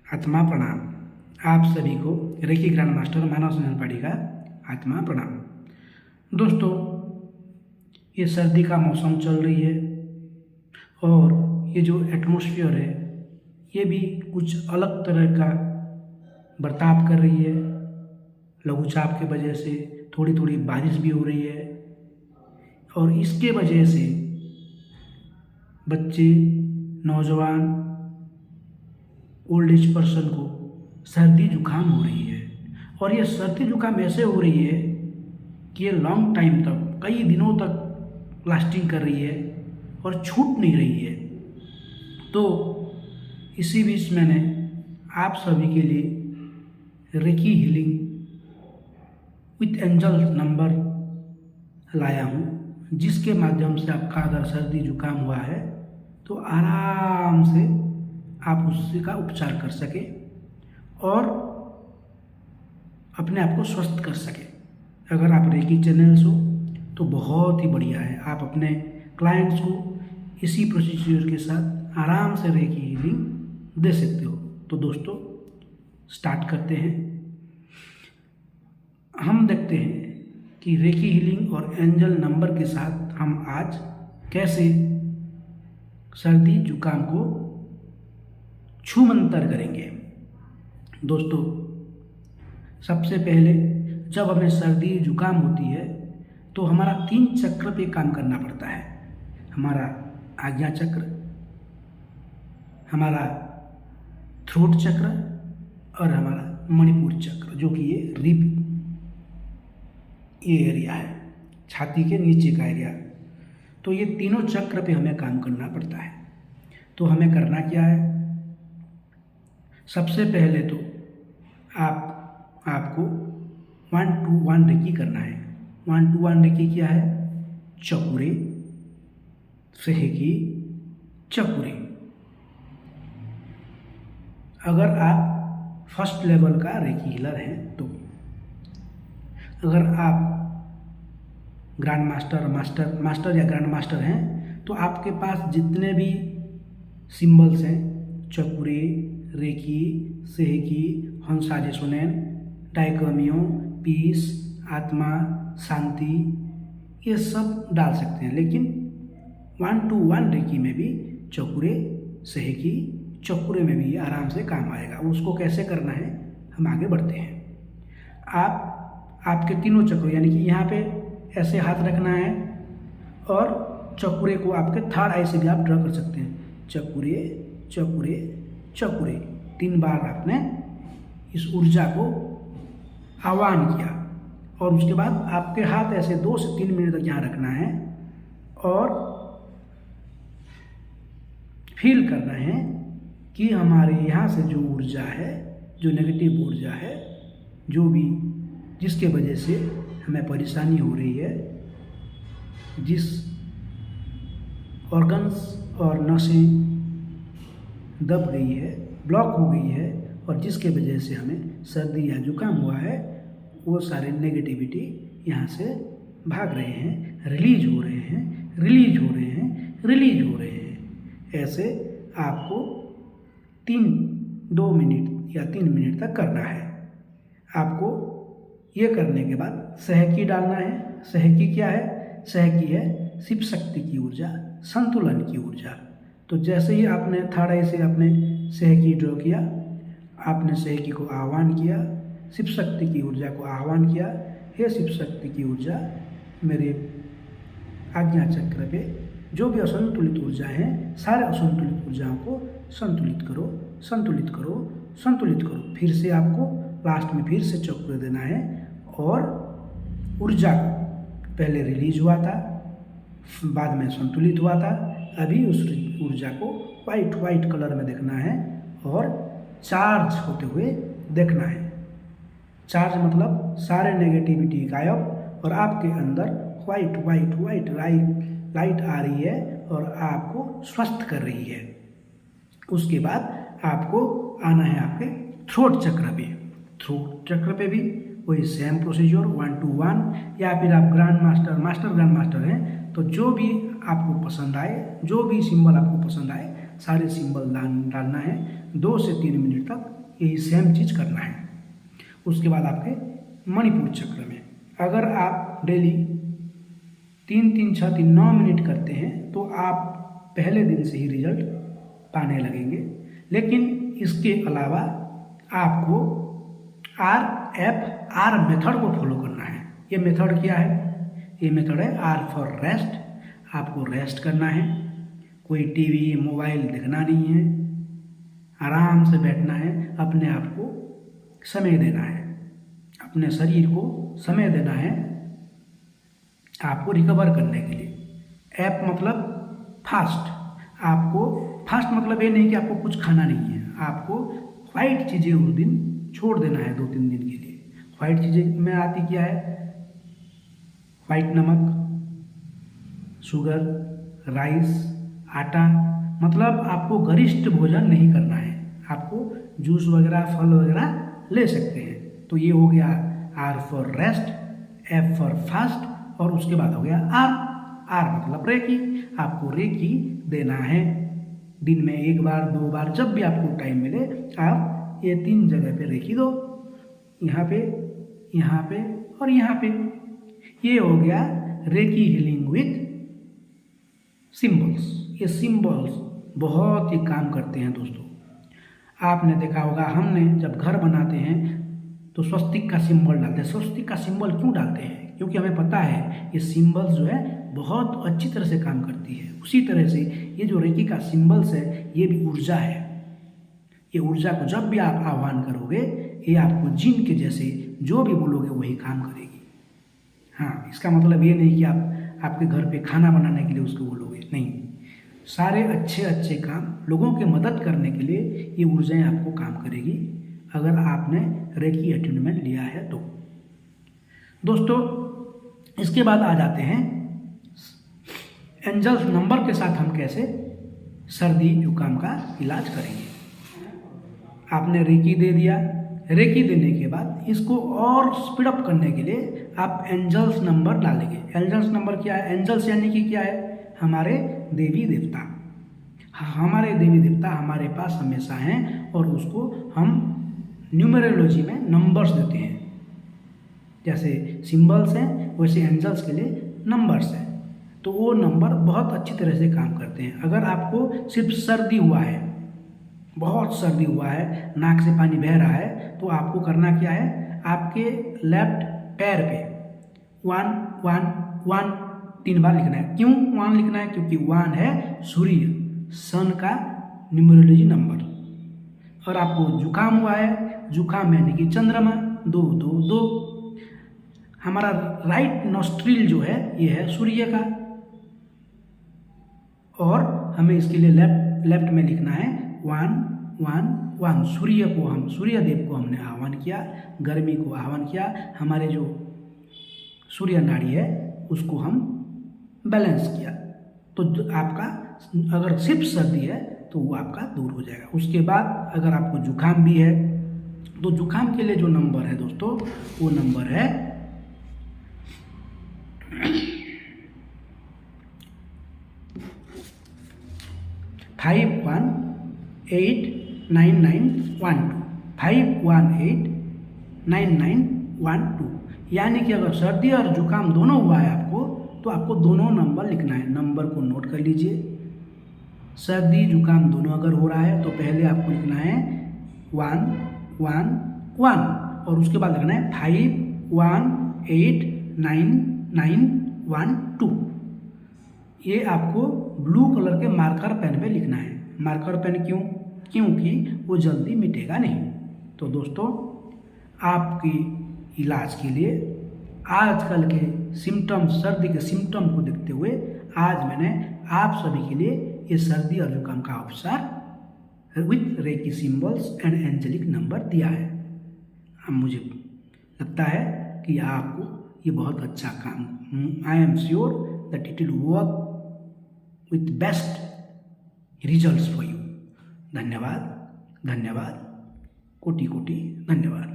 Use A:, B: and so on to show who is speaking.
A: आत्मा प्रणाम। आप सभी को रेकी ग्रैंड मास्टर मानव संजन पाठी का आत्मा प्रणाम। दोस्तों, ये सर्दी का मौसम चल रही है और ये जो एटमॉस्फेयर है ये भी कुछ अलग तरह का बर्ताव कर रही है। लघुचाप की वजह से थोड़ी थोड़ी बारिश भी हो रही है और इसके वजह से बच्चे, नौजवान, ओल्ड एज पर्सन को सर्दी जुकाम हो रही है। और ये सर्दी जुकाम ऐसे हो रही है कि ये लॉन्ग टाइम तक, कई दिनों तक लास्टिंग कर रही है और छूट नहीं रही है। तो इसी बीच मैंने आप सभी के लिए recce healing with angel number लाया हूँ, जिसके माध्यम से आपका अगर सर्दी जुकाम हुआ है तो आराम से आप उससे का उपचार कर सके और अपने आप को स्वस्थ कर सके। अगर आप रेकी चैनल्स हो तो बहुत ही बढ़िया है। आप अपने क्लाइंट्स को इसी प्रोसीजर के साथ आराम से रेकी हीलिंग दे सकते हो। तो दोस्तों, स्टार्ट करते हैं। हम देखते हैं कि रेकी हीलिंग और एंजल नंबर के साथ हम आज कैसे सर्दी जुकाम को छूमंतर करेंगे। दोस्तों, सबसे पहले जब हमें सर्दी जुकाम होती है तो हमारा 3 चक्र पे काम करना पड़ता है। हमारा आज्ञा चक्र, हमारा थ्रोट चक्र और हमारा मणिपुर चक्र, जो कि ये रिब ये एरिया है, छाती के नीचे का एरिया। तो ये तीनों चक्र पे हमें काम करना पड़ता है। तो हमें करना क्या है? सबसे पहले तो आपको 1 to 1 रेकी करना है। 1 to 1 रेकी क्या है? चकुरे, सेहकी, चकुरे। अगर आप फर्स्ट लेवल का रेकी हीलर हैं तो, अगर आप ग्रैंड मास्टर या ग्रैंड मास्टर हैं तो आपके पास जितने भी सिंबल्स हैं, चकुरे, रेकी, सेहकी, हंसाजे सुनैन, डाइकोमियो, पीस, आत्मा, शांति, ये सब डाल सकते हैं। लेकिन 1 to 1 रेकी में भी चकुरे, सेहकी, चकुरे में भी आराम से काम आएगा। उसको कैसे करना है हम आगे बढ़ते हैं। आपके तीनों चक्र, यानी कि यहाँ पे ऐसे हाथ रखना है और चकुरे को आपके थर्ड आई से भी आप ड्रॉ कर सकते हैं। चकुरे, चकुरे, चकुरे 3 बार आपने इस ऊर्जा को आह्वान किया और उसके बाद आपके हाथ ऐसे 2 से 3 मिनट तक यहाँ रखना है और फील करना है कि हमारे यहाँ से जो ऊर्जा है, जो नेगेटिव ऊर्जा है, जो भी जिसके वजह से हमें परेशानी हो रही है, जिस ऑर्गन्स और नसें दब गई है, ब्लॉक हो गई है और जिसके वजह से हमें सर्दी या जुकाम हुआ है, वो सारे नेगेटिविटी यहाँ से भाग रहे हैं, रिलीज हो रहे हैं, रिलीज हो रहे हैं, रिलीज हो रहे हैं। ऐसे आपको 2 मिनट या 3 मिनट तक करना है। आपको ये करने के बाद सहकी डालना है। सहकी क्या है? सहकी है शिव शक्ति की ऊर्जा, संतुलन की ऊर्जा। तो जैसे ही आपने थर्ड आई से आपने सहकी ड्रॉ किया, आपने सहकी को आह्वान किया, शिव शक्ति की ऊर्जा को आह्वान किया। हे शिव शक्ति की ऊर्जा, मेरे आज्ञा चक्र पे जो भी असंतुलित ऊर्जा है, सारे असंतुलित ऊर्जाओं को संतुलित करो, संतुलित करो, संतुलित करो। फिर से आपको लास्ट में फिर से चक्र देना है और ऊर्जा को पहले रिलीज हुआ था, बाद में संतुलित हुआ था, अभी उस ऊर्जा को वाइट कलर में देखना है और चार्ज होते हुए देखना है। चार्ज मतलब सारे नेगेटिविटी गायब और आपके अंदर वाइट लाइट आ रही है और आपको स्वस्थ कर रही है। उसके बाद आपको आना है आपके थ्रोट चक्र पे। थ्रोट चक्र पे भी वही सेम प्रोसीजर 1 to 1, या फिर आप ग्रैंड मास्टर हैं तो जो भी आपको पसंद आए, जो भी सिंबल आपको पसंद आए, सारे सिंबल डालना है। 2 से 3 मिनट तक यही सेम चीज़ करना है। उसके बाद आपके मणिपुर चक्र में अगर आप डेली 3-3, 6-3, 9 मिनट करते हैं तो आप पहले दिन से ही रिजल्ट पाने लगेंगे। लेकिन इसके अलावा आपको RFR मेथड को फॉलो करना है। ये मेथड क्या है? ये मेथड है R फॉर रेस्ट। आपको रेस्ट करना है, कोई टीवी मोबाइल देखना नहीं है, आराम से बैठना है, अपने आप को समय देना है, अपने शरीर को समय देना है आपको रिकवर करने के लिए। ऐप मतलब फास्ट। आपको फास्ट मतलब ये नहीं कि आपको कुछ खाना नहीं है, आपको वाइट चीज़ें उस दिन छोड़ देना है 2-3 दिन के लिए। वाइट चीज़ें में आती क्या है? वाइट नमक, शुगर, राइस, आटा, मतलब आपको गरिष्ठ भोजन नहीं करना है। आपको जूस वगैरह फल वगैरह ले सकते हैं। तो ये हो गया R for rest, F for fast और उसके बाद हो गया R मतलब रेकी। आपको रेकी देना है दिन में 1 बार 2 बार, जब भी आपको टाइम मिले आप ये 3 जगह पे रेकी दो, यहाँ पे और यहाँ पे। ये हो गया रेकी हीलिंग विथ सिंबल्स। ये सिंबल्स बहुत ही काम करते हैं दोस्तों। आपने देखा होगा हमने जब घर बनाते हैं तो स्वस्तिक का सिंबल डालते हैं। स्वस्तिक का सिंबल क्यों डालते हैं? क्योंकि हमें पता है ये सिंबल्स जो है बहुत अच्छी तरह से काम करती है। उसी तरह से ये जो रेकी का सिंबल्स है ये भी ऊर्जा है। ये ऊर्जा को जब भी आप आह्वान करोगे ये आपको जिन के जैसे जो भी बोलोगे वही काम करेगी। हाँ, इसका मतलब ये नहीं कि आप आपके घर पे खाना बनाने के लिए उसको बोलोगे, नहीं। सारे अच्छे काम लोगों की मदद करने के लिए ये ऊर्जाएं आपको काम करेगी अगर आपने रेकी अटेन्मेंट लिया है तो। दोस्तों इसके बाद आ जाते हैं एंजल्स नंबर के साथ हम कैसे सर्दी जुकाम का इलाज करेंगे। आपने रेकी दे दिया, रेकी देने के बाद इसको और स्पीड अप करने के लिए आप एंजल्स नंबर डालेंगे। एंजल्स नंबर क्या है? एंजल्स यानी कि क्या है? हमारे देवी देवता। हमारे देवी देवता हमारे पास हमेशा हैं और उसको हम न्यूमरोलॉजी में नंबर्स देते हैं। जैसे सिंबल्स हैं वैसे एंजल्स के लिए नंबर्स हैं। तो वो नंबर बहुत अच्छी तरह से काम करते हैं। अगर आपको सिर्फ सर्दी हुआ है, बहुत सर्दी हुआ है, नाक से पानी बह रहा है, तो आपको करना क्या है? आपके लेफ्ट पैर पे 1 3 बार लिखना है। क्यों 1 लिखना है? क्योंकि 1 है सूर्य, सन का न्यूमरोलॉजी नंबर। और आपको जुकाम हुआ है, जुकाम यानी कि चंद्रमा 2 2 2। हमारा राइट नोस्ट्रिल जो है ये है सूर्य का, और हमें इसके लिए लेफ्ट में लिखना है 1 1 1। सूर्य देव को हमने आह्वान किया, गर्मी को आह्वान किया, हमारे जो सूर्य नाड़ी है उसको हम बैलेंस किया। तो आपका अगर सिर्फ सर्दी है तो वो आपका दूर हो जाएगा। उसके बाद अगर आपको जुकाम भी है तो जुकाम के लिए जो नंबर है दोस्तों वो नंबर है 518991 518991। यानी कि अगर सर्दी और जुकाम दोनों हुआ है आपको तो आपको दोनों नंबर लिखना है। नंबर को नोट कर लीजिए। सर्दी जुकाम दोनों अगर हो रहा है तो पहले आपको लिखना है 1 1 1 और उसके बाद लिखना है 518991 ये आपको ब्लू कलर के मार्कर पेन पे लिखना है। मार्कर पेन क्यों? क्योंकि वो जल्दी मिटेगा नहीं। तो दोस्तों आपकी इलाज के लिए आजकल के सिम्टम, सर्दी के सिम्टम को देखते हुए आज मैंने आप सभी के लिए ये सर्दी और जुकाम का उपचार with reiki symbols and angelic number दिया है। अब मुझे लगता है कि आपको ये बहुत अच्छा काम, I am sure that it will work with best results for you. धन्यवाद, कोटि कोटि धन्यवाद।